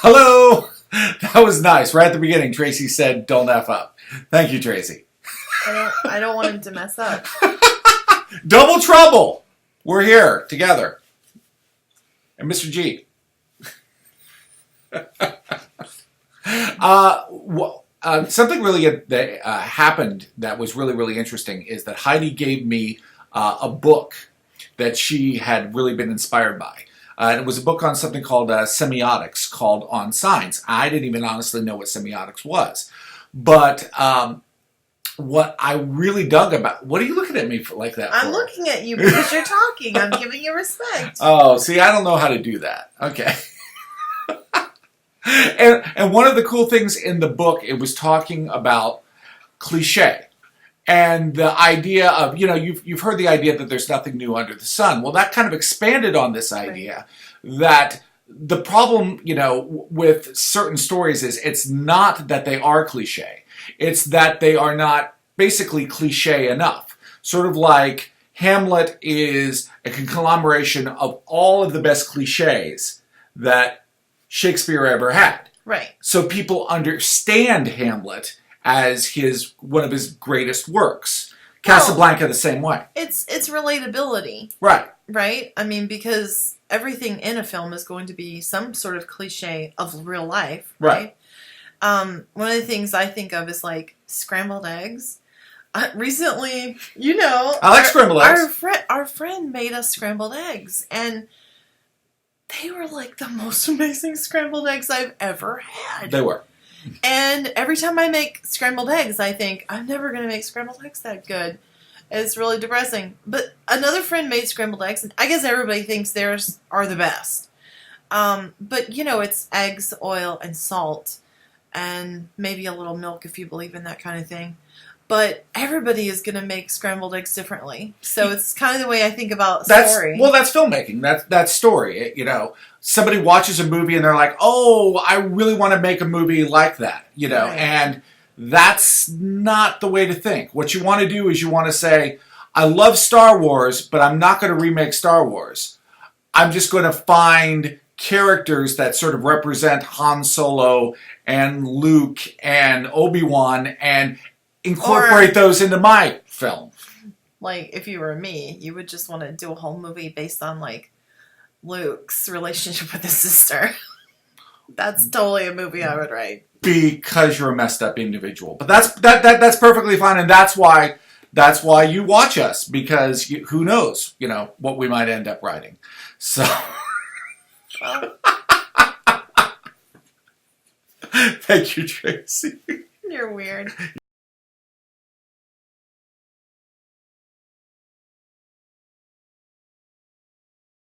Hello! That was nice. Right at the beginning, Tracy said, don't F up. Thank you, Tracy. I don't want him to mess up. Double trouble! We're here together. And Mr. G. Something really that happened that was really, really interesting is that Heidi gave me a book that she had really been inspired by. It was a book on something called semiotics, called On Signs. I didn't even honestly know what semiotics was. But what I really dug about... What are you looking at me like that for? I'm looking at you because you're talking. I'm giving you respect. Oh, see, I don't know how to do that. Okay. And one of the cool things in the book, it was talking about cliche. And the idea of, you've heard the idea that there's nothing new under the sun. Well, that kind of expanded on this idea that the problem, with certain stories is it's not that they are cliche. It's that they are not basically cliche enough. Sort of like Hamlet is a conglomeration of all of the best cliches that Shakespeare ever had. Right. So people understand Hamlet as one of his greatest works. Casablanca the same way. It's relatability. Right. Right? I mean, because everything in a film is going to be some sort of cliche of real life. Right. One of the things I think of is like scrambled eggs. Recently, I like scrambled eggs. Our friend made us scrambled eggs, and they were like the most amazing scrambled eggs I've ever had. They were. And every time I make scrambled eggs, I think, I'm never going to make scrambled eggs that good. It's really depressing. But another friend made scrambled eggs, and I guess everybody thinks theirs are the best. But, it's eggs, oil, and salt, and maybe a little milk if you believe in that kind of thing. But everybody is going to make scrambled eggs differently. So it's kind of the way I think about story. Well, that's filmmaking. That's story. Somebody watches a movie and they're like, oh, I really want to make a movie like that. Right. And that's not the way to think. What you want to do is you want to say, I love Star Wars, but I'm not going to remake Star Wars. I'm just going to find characters that sort of represent Han Solo and Luke and Obi-Wan and incorporate those into my film. Like, if you were me, you would just want to do a whole movie based on, like, Luke's relationship with his sister. That's totally a movie I would write. Because you're a messed up individual. But that's perfectly fine, and that's why you watch us, because who knows, what we might end up writing. So... Well. Thank you, Tracy. You're weird.